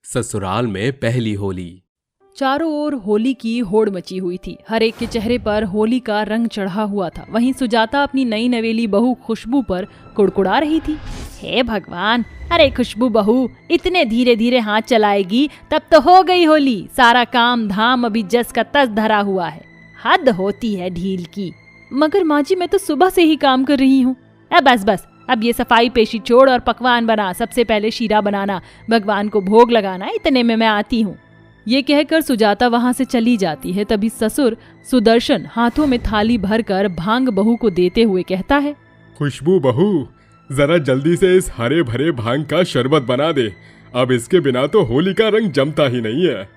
ससुराल में पहली होली। चारों ओर होली की होड़ मची हुई थी। हर एक के चेहरे पर होली का रंग चढ़ा हुआ था। वहीं सुजाता अपनी नई नवेली बहू खुशबू पर कुड़कुड़ा रही थी। हे भगवान, अरे खुशबू बहू, इतने धीरे धीरे हाथ चलाएगी तब तो हो गई होली। सारा काम धाम अभी जस का तस धरा हुआ है। हद होती है ढील की। मगर माँ जी, मैं तो सुबह से ही काम कर रही हूँ। बस बस, अब ये सफाई पेशी छोड़ और पकवान बना। सबसे पहले शीरा बनाना, भगवान को भोग लगाना, इतने में मैं आती हूँ। ये कहकर सुजाता वहां से चली जाती है। तभी ससुर सुदर्शन हाथों में थाली भरकर भांग बहू को देते हुए कहता है, खुशबू बहू, जरा जल्दी से इस हरे भरे भांग का शरबत बना दे। अब इसके बिना तो होली का रंग जमता ही नहीं है।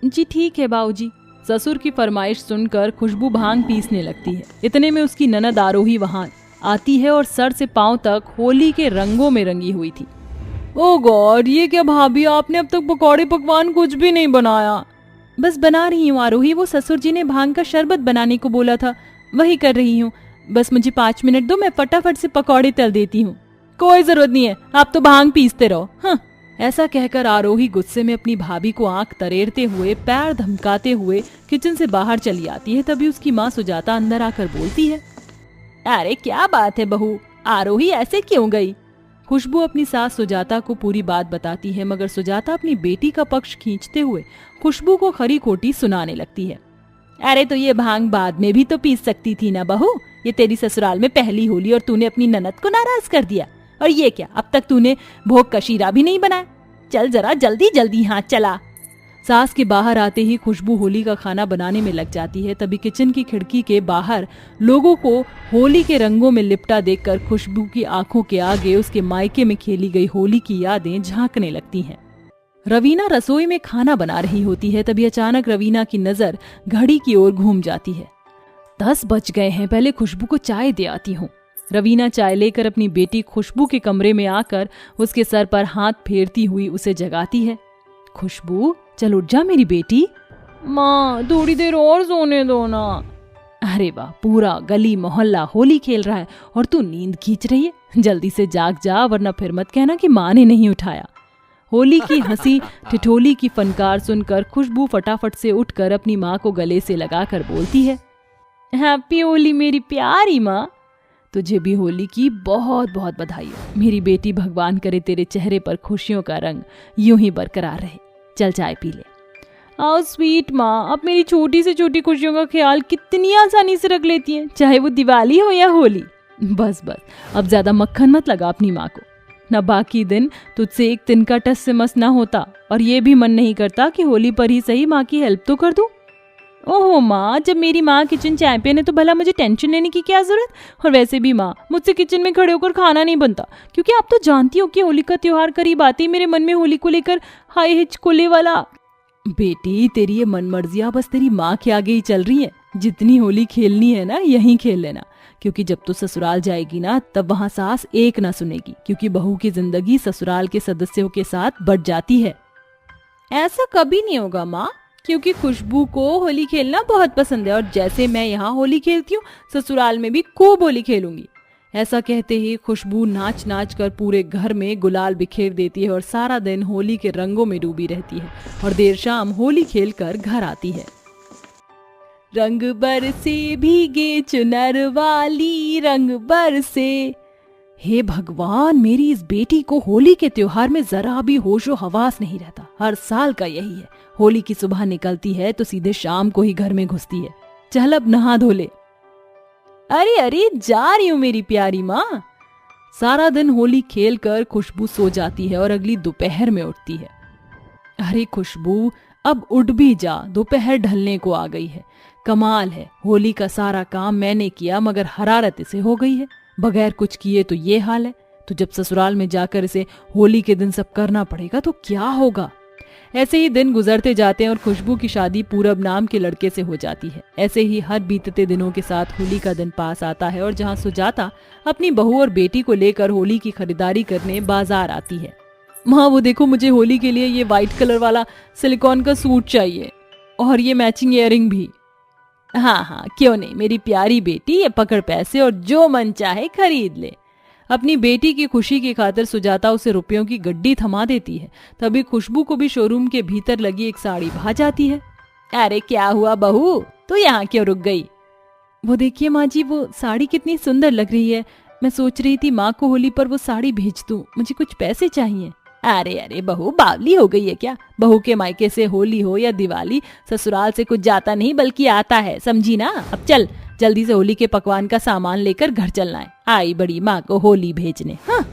जी ठीक है बाबूजी। ससुर की फरमाइश सुनकर खुशबू भांग पीसने लगती है। इतने में उसकी ननद आरोही वहां आती है और सर से पांव तक होली के रंगों में रंगी हुई थी। ओ गॉड, ये क्या भाभी, आपने अब तक पकौड़े पकवान कुछ भी नहीं बनाया। बस बना रही हूँ आरोही, वो ससुर जी ने भांग का शरबत बनाने को बोला था, वही कर रही हूँ। बस मुझे 5 मिनट दो, मैं फटाफट से पकौड़े तल देती हूँ। कोई जरूरत नहीं है, आप तो भांग पीसते रहो। हाँ, ऐसा कहकर आरोही गुस्से में अपनी भाभी को आंख तरेरते हुए, पैर धमकाते हुए किचन से बाहर चली आती है। तभी उसकी माँ सुजाता अंदर आकर बोलती है, अरे क्या बात है बहू, आरोही ऐसे क्यों गई? खुशबू अपनी सास सुजाता को पूरी बात बताती है, मगर सुजाता अपनी बेटी का पक्ष खींचते हुए खुशबू को खरी खोटी सुनाने लगती है। अरे तो ये भांग बाद में भी तो पीस सकती थी ना बहू। ये तेरी ससुराल में पहली होली और तूने अपनी ननद को नाराज कर दिया। और ये क्या, अब तक तूने भोग का शीरा भी नहीं बनाया? चल जरा जल्दी जल्दी हाथ चला। सास के बाहर आते ही खुशबू होली का खाना बनाने में लग जाती है। तभी किचन की खिड़की के बाहर लोगों को होली के रंगों में लिपटा देखकर खुशबू की आंखों के आगे उसके मायके में खेली गई होली की यादें झांकने लगती हैं। रवीना रसोई में खाना बना रही होती है। तभी अचानक रवीना की नजर घड़ी की ओर घूम जाती है। 10 बज गए हैं, पहले खुशबू को चाय दे आती हूँ। रवीना चाय लेकर अपनी बेटी खुशबू के कमरे में आकर उसके सर पर हाथ फेरती हुई उसे जगाती है। खुशबू, चल उठ जा मेरी बेटी। माँ, थोड़ी देर और सोने दो ना। अरे वाह, पूरा गली मोहल्ला होली खेल रहा है और तू नींद खींच रही है। जल्दी से जाग जा, वरना फिर मत कहना कि माँ ने नहीं उठाया। होली की हंसी ठिठोली की फनकार सुनकर खुशबू फटाफट से उठकर अपनी माँ को गले से लगाकर बोलती है, हैप्पी होली मेरी प्यारी माँ। तुझे भी होली की बहुत बहुत बधाई हो मेरी बेटी। भगवान करे तेरे चेहरे पर खुशियों का रंग यूं ही बरकरार रहे। चल चाय पी ले। आओ स्वीट माँ, अब मेरी छोटी से छोटी खुशियों का ख्याल कितनी आसानी से रख लेती हैं, चाहे वो दिवाली हो या होली। बस बस, अब ज्यादा मक्खन मत लगा अपनी माँ को। न बाकी दिन तुझसे एक तिनका टस से मस ना होता, और ये भी मन नहीं करता कि होली पर ही सही माँ की हेल्प तो कर दूं। ओहो माँ, जब मेरी माँ किचन चैंपियन है तो भला मुझे टेंशन लेने की क्या जरूरत? और वैसे भी माँ, मुझसे किचन में खड़े होकर खाना नहीं बनता, क्योंकि आप तो जानती हो कि होली का त्योहार करीब आते ही मेरे मन में होली को लेकर हाय हिचकोले वाला। बेटी, तेरी ये मन मर्जियाँ बस तेरी माँ के आगे ही चल रही है। जितनी होली खेलनी है ना, यहीं खेल लेना, क्योंकि जब तू ससुराल जाएगी ना, तब वहाँ सास एक ना सुनेगी, क्योंकि बहू की जिंदगी ससुराल के सदस्यों के साथ बढ़ जाती है। ऐसा कभी नहीं होगा माँ, क्योंकि खुशबू को होली खेलना बहुत पसंद है, और जैसे मैं यहाँ होली खेलती हूँ, ससुराल में भी खूब होली खेलूंगी। ऐसा कहते ही खुशबू नाच नाच कर पूरे घर में गुलाल बिखेर देती है और सारा दिन होली के रंगों में डूबी रहती है, और देर शाम होली खेलकर घर आती है। रंग बरसे भीगे चुनर वाली, रंग बरसे। हे भगवान, मेरी इस बेटी को होली के त्योहार में जरा भी होशो हवास नहीं रहता। हर साल का यही है, होली की सुबह निकलती है तो सीधे शाम को ही घर में घुसती है। चल अब नहा धो ले। अरे अरे, जा रही हूँ मेरी प्यारी माँ। सारा दिन होली खेल कर खुशबू सो जाती है और अगली दोपहर में उठती है। अरे खुशबू, अब उठ भी जा, दोपहर ढलने को आ गई है। कमाल है, होली का सारा काम मैंने किया, मगर हरारत इसे हो गई है। बगैर कुछ किए तो ये हाल है, तो जब ससुराल में जाकर इसे होली के दिन सब करना पड़ेगा तो क्या होगा। ऐसे ही दिन गुजरते जाते हैं और खुशबू की शादी पूरब नाम के लड़के से हो जाती है। ऐसे ही हर बीतते दिनों के साथ होली का दिन पास आता है, और जहाँ सुजाता अपनी बहू और बेटी को लेकर होली की खरीदारी करने बाजार आती है। माँ, वो देखो, मुझे होली के लिए ये व्हाइट कलर वाला सिलिकॉन का सूट चाहिए, और ये मैचिंग इयररिंग भी। हाँ हाँ, क्यों नहीं मेरी प्यारी बेटी, ये पकड़ पैसे और जो मन चाहे खरीद ले। अपनी बेटी की खुशी की खातिर सुजाता उसे रुपयों की गड्डी थमा देती है। तभी खुशबू को भी शोरूम के भीतर लगी एक साड़ी भा जाती है। अरे क्या हुआ बहू, तू यहाँ क्यों रुक गई? वो देखिए माँ जी, वो साड़ी कितनी सुंदर लग रही है। मैं सोच रही थी माँ को होली पर वो साड़ी भेज दूं, मुझे कुछ पैसे चाहिए। अरे अरे बहू, बावली हो गई है क्या? बहू के मायके से होली हो या दिवाली, ससुराल से कुछ जाता नहीं बल्कि आता है, समझी ना? अब चल जल्दी से होली के पकवान का सामान लेकर घर चलना है। आई बड़ी माँ को होली भेजने। हाँ,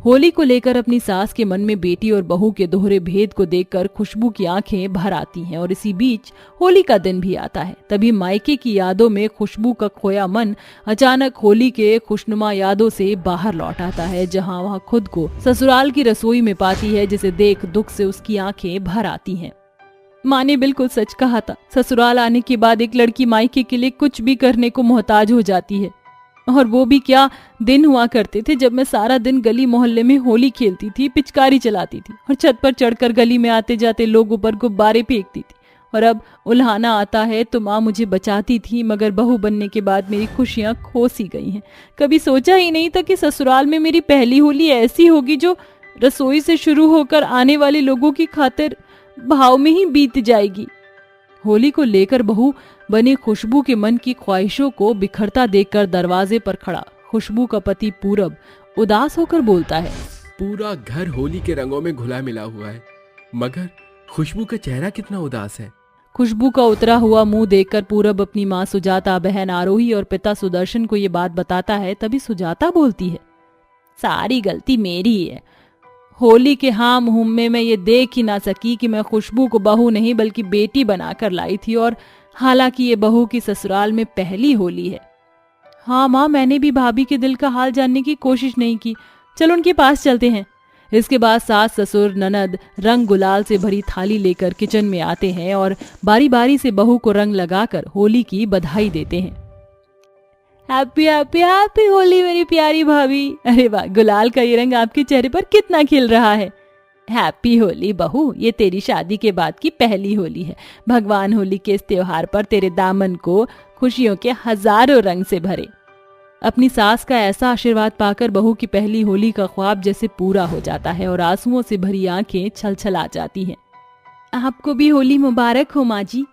होली को लेकर अपनी सास के मन में बेटी और बहू के दोहरे भेद को देखकर खुशबू की आंखें भर आती हैं और इसी बीच होली का दिन भी आता है। तभी मायके की यादों में खुशबू का खोया मन अचानक होली के खुशनुमा यादों से बाहर लौट आता है, जहां वह खुद को ससुराल की रसोई में पाती है, जिसे देख दुख से उसकी आंखें भर आती हैं। माँ ने बिल्कुल सच कहा था, ससुराल आने के बाद एक लड़की मायके के लिए कुछ भी करने को मोहताज हो जाती है। और वो भी क्या दिन हुआ करते थे जब मैं सारा दिन गली मोहल्ले में होली खेलती थी, पिचकारी चलाती थी और छत पर चढ़कर गली में आते जाते लोगों पर गुब्बारे फेंकती थी। और अब उल्हाना आता है तो माँ मुझे बचाती थी, मगर बहू बनने के बाद मेरी खुशियाँ खो सी गई हैं। कभी सोचा ही नहीं था कि ससुराल में मेरी पहली होली ऐसी होगी जो रसोई से शुरू होकर आने वाले लोगों की खातिर भाव में ही बीत जाएगी। होली को लेकर बहू बनी खुशबू के मन की ख्वाहिशों को बिखरता देखकर दरवाजे पर खड़ा खुशबू का पति पूरब उदास होकर बोलता है। पूरा घर होली के रंगों में घुला मिला हुआ है, मगर खुशबू का चेहरा कितना उदास है। खुशबू का उतरा हुआ मुंह देखकर पूरब अपनी माँ सुजाता, बहन आरोही और पिता सुदर्शन को ये बात बताता है। तभी सुजाता बोलती है, सारी गलती मेरी है। होली के हाम हुम में मैं ये देख ही ना सकी कि मैं खुशबू को बहू नहीं बल्कि बेटी बनाकर लाई थी, और हालांकि ये बहू की ससुराल में पहली होली है। हाँ माँ, मैंने भी भाभी के दिल का हाल जानने की कोशिश नहीं की। चलो उनके पास चलते हैं। इसके बाद सास ससुर ननद रंग गुलाल से भरी थाली लेकर किचन में आते हैं और बारी बारी से बहू को रंग लगाकर होली की बधाई देते हैं। हैप्पी हैप्पी हैप्पी होली मेरी प्यारी भाभी। अरे वाह, गुलाल का ये रंग आपके चेहरे पर कितना खिल रहा है। हैप्पी होली बहू, ये तेरी शादी के बाद की पहली होली है। भगवान होली के इस त्योहार पर तेरे दामन को खुशियों के हजारों रंग से भरे। अपनी सास का ऐसा आशीर्वाद पाकर बहू की पहली होली का ख्वाब जैसे पूरा हो जाता है और आंसुओं से भरी आंखें छलछला जाती हैं। आपको भी होली मुबारक हो माँ जी।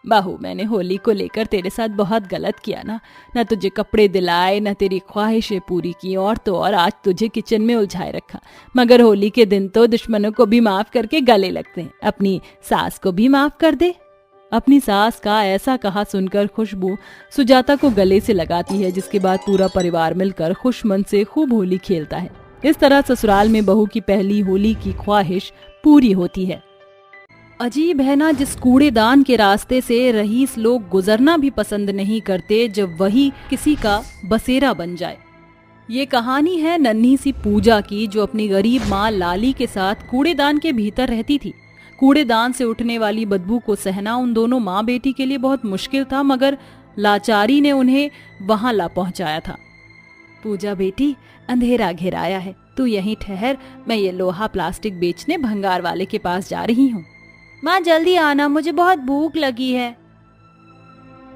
बहू, मैंने होली को लेकर तेरे साथ बहुत गलत किया ना तुझे कपड़े दिलाए, न तेरी ख्वाहिशें पूरी की, और तो और आज तुझे किचन में उलझाए रखा। मगर होली के दिन तो दुश्मनों को भी माफ करके गले लगते हैं। अपनी सास को भी माफ कर दे। अपनी सास का ऐसा कहा सुनकर खुशबू सुजाता को गले से लगाती है, जिसके बाद पूरा परिवार मिलकर खुश मन से खूब होली खेलता है। इस तरह ससुराल में बहू की पहली होली की ख्वाहिश पूरी होती है। अजीब है ना, जिस कूड़ेदान के रास्ते से रईस लोग गुजरना भी पसंद नहीं करते, जब वही किसी का बसेरा बन जाए। ये कहानी है नन्ही सी पूजा की, जो अपनी गरीब माँ लाली के साथ कूड़ेदान के भीतर रहती थी। कूड़ेदान से उठने वाली बदबू को सहना उन दोनों माँ बेटी के लिए बहुत मुश्किल था, मगर लाचारी ने उन्हें वहां ला पहुंचाया था। पूजा बेटी, अंधेरा घेराया है, तू यहीं ठहर, मैं ये लोहा प्लास्टिक बेचने भंगार वाले के पास जा रही हूँ। माँ जल्दी आना, मुझे बहुत भूख लगी है।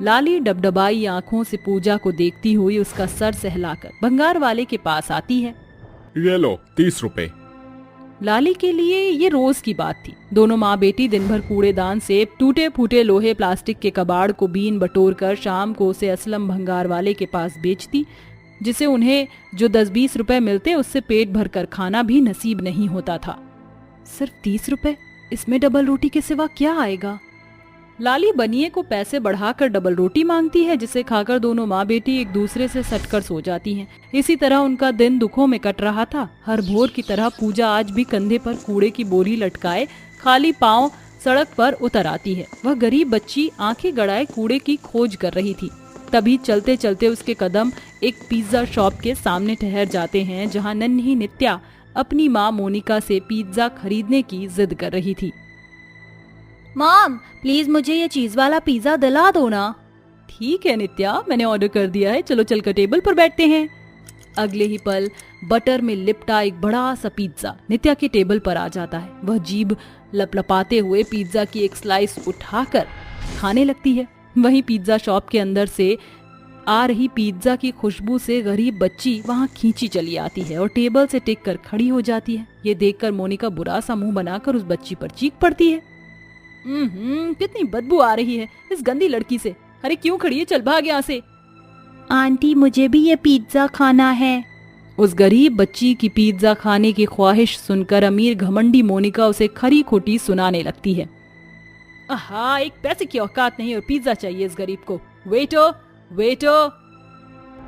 लाली डबडबाई आंखों से पूजा को देखती हुई उसका सर सहलाकर भंगार वाले के पास आती है। ये लो 30 रुपए। लाली के लिए ये रोज की बात थी। दोनों माँ बेटी दिन भर कूड़ेदान से टूटे फूटे लोहे प्लास्टिक के कबाड़ को बीन बटोर कर शाम को उसे असलम भंगार वाले के पास बेचती, जिसे उन्हें जो 10-20 रुपए मिलते उससे पेट भर कर खाना भी नसीब नहीं होता था। सिर्फ 30 रुपए, इसमें डबल रोटी के सिवा क्या आएगा? लाली बनिए को पैसे बढ़ाकर डबल रोटी मांगती है, जिसे खाकर दोनों माँ बेटी एक दूसरे से सटकर सो जाती हैं। इसी तरह उनका दिन दुखों में कट रहा था। हर भोर की तरह पूजा आज भी कंधे पर कूड़े की बोरी लटकाए खाली पांव सड़क पर उतर आती है। वह गरीब बच्ची आंखें गड़ाए कूड़े की खोज कर रही थी। तभी चलते चलते उसके कदम एक पिज्जा शॉप के सामने ठहर जाते हैं, जहाँ नन्ही नित्या अपनी माँ मोनिका से पिज्जा खरीदने की जिद कर रही थी। मॉम, प्लीज मुझे ये चीज वाला पिज्जा दिला दो ना। ठीक है नित्या, मैंने ऑर्डर कर दिया है, चलो चलकर टेबल पर बैठते हैं। अगले ही पल बटर में लिपटा एक बड़ा सा पिज्जा नित्या के टेबल पर आ जाता है। वह जीभ लपलपाते हुए पिज्जा की एक स्लाइस उठाकर खाने लगती है। वहीं पिज्जा शॉप के अंदर से आ रही पिज्जा की खुशबू से गरीब बच्ची वहाँ खींची चली आती है और टेबल से टिक कर खड़ी हो जाती है। ये देखकर मोनिका बुरा सा मुंह बनाकर उस बच्ची पर चीख पड़ती है। कितनी बदबू आ रही है इस गंदी लड़की से। अरे क्यों खड़ी है, चल भाग यहाँ से। आंटी मुझे भी ये पिज्जा खाना है। उस गरीब बच्ची की पिज्जा खाने की ख्वाहिश सुनकर अमीर घमंडी मोनिका उसे खरी खोटी सुनाने लगती है। आहा, एक पैसे की औकात नहीं और पिज्जा चाहिए इस गरीब को। Veto veto.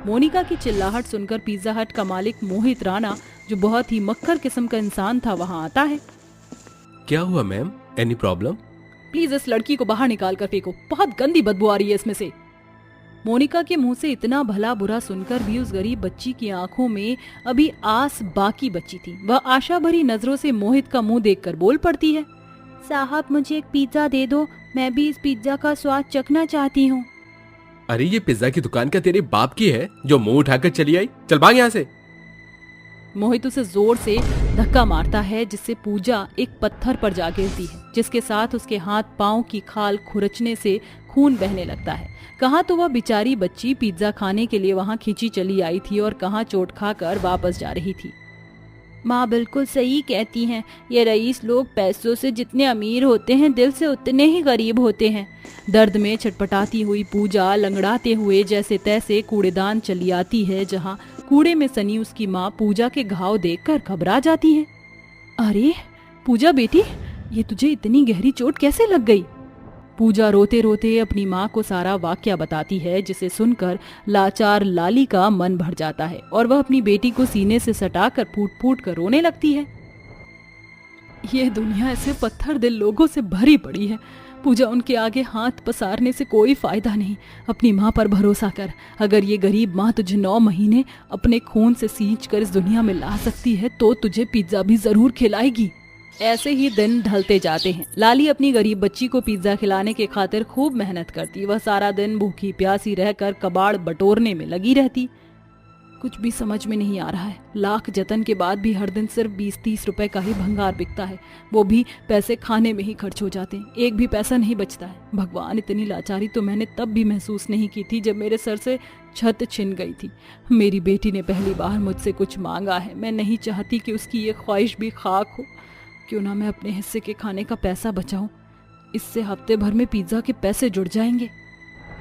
मोनिका की चिल्लाहट सुनकर पिज्जा हट का मालिक मोहित राणा, जो बहुत ही मक्खर किस्म का इंसान था, वहां आता है। क्या हुआ मैम, एनी प्रॉब्लम? प्लीज इस लड़की को बाहर निकाल कर फेंको, बहुत गंदी बदबू आ रही है इसमें से। मोनिका के मुंह से इतना भला बुरा सुनकर भी उस गरीब बच्ची की आंखों में अभी आस बाकी बची थी। वह आशा भरी नजरों से मोहित का मुंह देखकर बोल पड़ती है, साहब मुझे एक पिज्जा दे दो, मैं भी इस पिज्जा का स्वाद चखना चाहती हूँ। अरे ये पिज्जा की दुकान क्या तेरे बाप की है जो मुंह उठाकर चली आई? चल भाग यहाँ से। मोहित उसे जोर से धक्का मारता है जिससे पूजा एक पत्थर पर जा गिरती है, जिसके साथ उसके हाथ पांव की खाल खुरचने से खून बहने लगता है। कहाँ तो वह बेचारी बच्ची पिज्जा खाने के लिए वहां खींची चली आई थी और कहाँ चोट खाकर वापस जा रही थी। माँ बिल्कुल सही कहती हैं, ये रईस लोग पैसों से जितने अमीर होते हैं दिल से उतने ही गरीब होते हैं। दर्द में छटपटाती हुई पूजा लंगड़ाते हुए जैसे तैसे कूड़ेदान चली आती है, जहाँ कूड़े में सनी उसकी माँ पूजा के घाव देखकर घबरा जाती है। अरे पूजा बेटी, ये तुझे इतनी गहरी चोट कैसे लग गई? पूजा रोते रोते अपनी माँ को सारा वाकया बताती है, जिसे सुनकर लाचार लाली का मन भर जाता है और वह अपनी बेटी को सीने से सटाकर फूट फूट कर रोने लगती है। ये दुनिया ऐसे पत्थर दिल लोगों से भरी पड़ी है। पूजा, उनके आगे हाथ पसारने से कोई फायदा नहीं। अपनी माँ पर भरोसा कर। अगर ये गरीब माँ तुझे 9 महीने अपने खून से सींच कर इस दुनिया में ला सकती है तो तुझे पिज्जा भी जरूर खिलाएगी। ऐसे ही दिन ढलते जाते हैं। लाली अपनी गरीब बच्ची को पिज्जा खिलाने के खातिर खूब मेहनत करती। वह सारा दिन भूखी प्यासी रहकर कबाड़ बटोरने में लगी रहती। कुछ भी समझ में नहीं आ रहा है। लाख जतन के बाद भी हर दिन सिर्फ 20-30 रुपए का ही भंगार बिकता है, वो भी पैसे खाने में ही खर्च हो जाते हैं। एक भी पैसा नहीं बचता है। भगवान, इतनी लाचारी तो मैंने तब भी महसूस नहीं की थी जब मेरे सर से छत छिन गई थी। मेरी बेटी ने पहली बार मुझसे कुछ मांगा है। मैं नहीं चाहती कि उसकी ये ख्वाहिश भी खाक हो। क्यों ना मैं अपने हिस्से के खाने का पैसा बचाऊं, इससे हफ्ते भर में पिज्जा के पैसे जुड़ जाएंगे।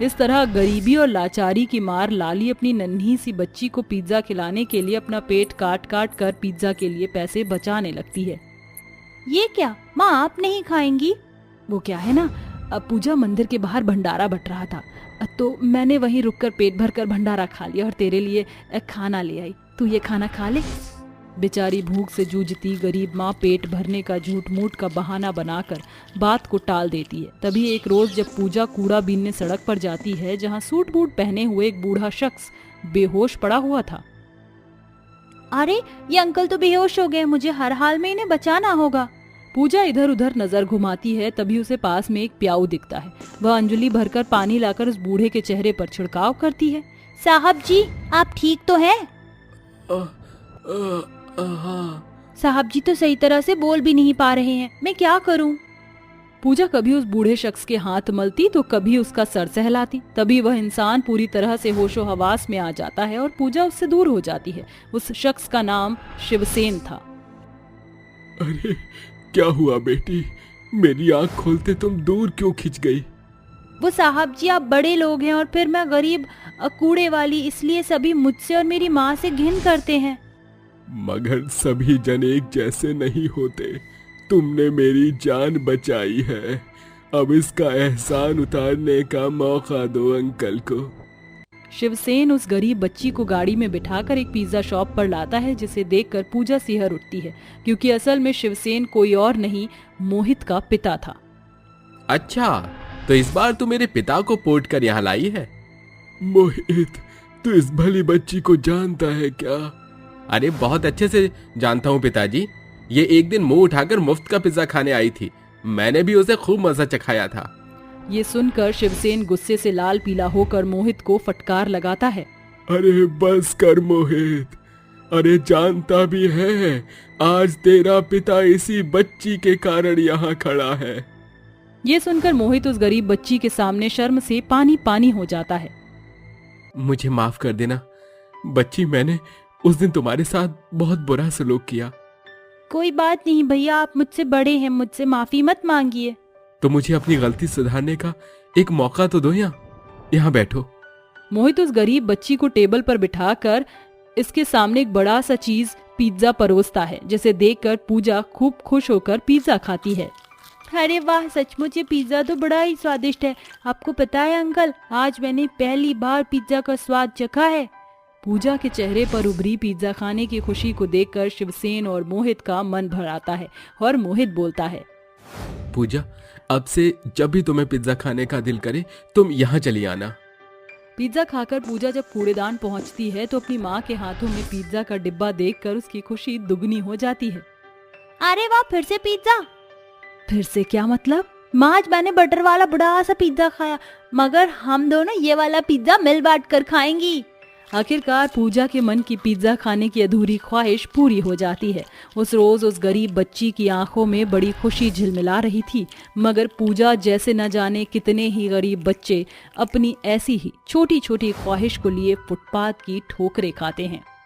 इस तरह गरीबी और लाचारी की मार लाली अपनी नन्ही सी बच्ची को पिज्जा खिलाने के लिए अपना पेट काट काट कर पिज्जा के लिए पैसे बचाने लगती है। ये क्या माँ, आप नहीं खाएंगी? वो क्या है ना, अब पूजा मंदिर के बाहर भंडारा बट रहा था, तो मैंने वहीं रुककर पेट भर कर भंडारा खा लिया और तेरे लिए खाना ले आई। तू ये खाना खा ले। बेचारी भूख से जूझती गरीब माँ पेट भरने का झूठ मूठ का बहाना बनाकर बात को टाल देती है। तभी एक रोज जब पूजा कूड़ा बीनने सड़क पर जाती है, जहाँ सूट बूट पहने हुए एक बूढ़ा शख्स बेहोश पड़ा हुआ था। अरे ये अंकल तो बेहोश हो गए, मुझे हर हाल में इन्हें बचाना होगा। पूजा इधर उधर नजर घुमाती है, तभी उसे पास में एक प्याऊ दिखता है। वह अंजलि भरकर पानी लाकर उस बूढ़े के चेहरे पर छिड़काव करती है। साहब जी, आप ठीक तो हैं? साहब जी तो सही तरह से बोल भी नहीं पा रहे हैं, मैं क्या करूं? पूजा कभी उस बूढ़े शख्स के हाथ मलती तो कभी उसका सर सहलाती। तभी वह इंसान पूरी तरह से होशो हवास में आ जाता है और पूजा उससे दूर हो जाती है। उस शख्स का नाम शिवसेन था। अरे क्या हुआ बेटी, मेरी आंख खोलते तुम दूर क्यों खिंच गई? वो साहब जी, आप बड़े लोग हैं और फिर मैं गरीब कूड़े वाली, इसलिए सभी मुझसे और मेरी माँ से घिन करते हैं। मगर सभी जन एक जैसे नहीं होते। तुमने मेरी जान बचाई है, अब इसका एहसान उतारने का मौका दो अंकल को। शिवसेन उस गरीब बच्ची को गाड़ी में बिठाकर एक पिज्जा शॉप पर लाता है, जिसे देखकर पूजा सिहर उठती है, क्योंकि असल में शिवसेन कोई और नहीं, मोहित का पिता था। अच्छा, तो इस बार तू मेरे पिता को पोर्ट कर यहाँ लाई है? मोहित, तू इस भली बच्ची को जानता है क्या? अरे बहुत अच्छे से जानता हूँ पिताजी। ये एक दिन मुंह उठाकर मुफ्त का पिज्जा खाने आई थी, मैंने भी उसे खूब मजा चखाया था। ये सुनकर शिवसेन गुस्से से लाल पीला होकर मोहित को फटकार लगाता है। अरे बस कर मोहित, अरे जानता भी है आज तेरा पिता इसी बच्ची के कारण यहाँ खड़ा है। ये सुनकर मोहित उस गरीब बच्ची के सामने शर्म से पानी पानी हो जाता है। मुझे माफ कर देना बच्ची, मैंने उस दिन तुम्हारे साथ बहुत बुरा सलूक किया। कोई बात नहीं भैया, आप मुझसे बड़े हैं, मुझसे माफी मत मांगिए। तो मुझे अपनी गलती सुधारने का एक मौका तो दो। यहाँ बैठो। मोहित उस गरीब बच्ची को टेबल पर बिठाकर इसके सामने एक बड़ा सा चीज पिज्जा परोसता है, जिसे देखकर पूजा खूब खुश होकर पिज्जा खाती है। अरे वाह, सचमुच ये पिज्जा तो बड़ा ही स्वादिष्ट है। आपको पता है अंकल, आज मैंने पहली बार पिज्जा का स्वाद चखा है। पूजा के चेहरे पर उभरी पिज्जा खाने की खुशी को देखकर शिवसेन और मोहित का मन भर आता है और मोहित बोलता है, पूजा, अब से जब भी तुम्हें पिज्जा खाने का दिल करे तुम यहाँ चली आना। पिज्जा खाकर पूजा जब कूड़ेदान पहुंचती है तो अपनी माँ के हाथों में पिज्जा का डिब्बा देखकर उसकी खुशी दुगनी हो जाती है। अरे वाह, फिर से पिज्जा। फिर से क्या मतलब? माँ, आज मैंने बटर वाला बड़ा सा पिज्जा खाया, मगर हम दोनों ये वाला पिज्जा मिल बांट कर खाएंगी। आखिरकार पूजा के मन की पिज्जा खाने की अधूरी ख्वाहिश पूरी हो जाती है। उस रोज उस गरीब बच्ची की आंखों में बड़ी खुशी झिलमिला रही थी, मगर पूजा जैसे न जाने कितने ही गरीब बच्चे अपनी ऐसी ही छोटी छोटी ख्वाहिश को लिए फुटपाथ की ठोकरें खाते हैं।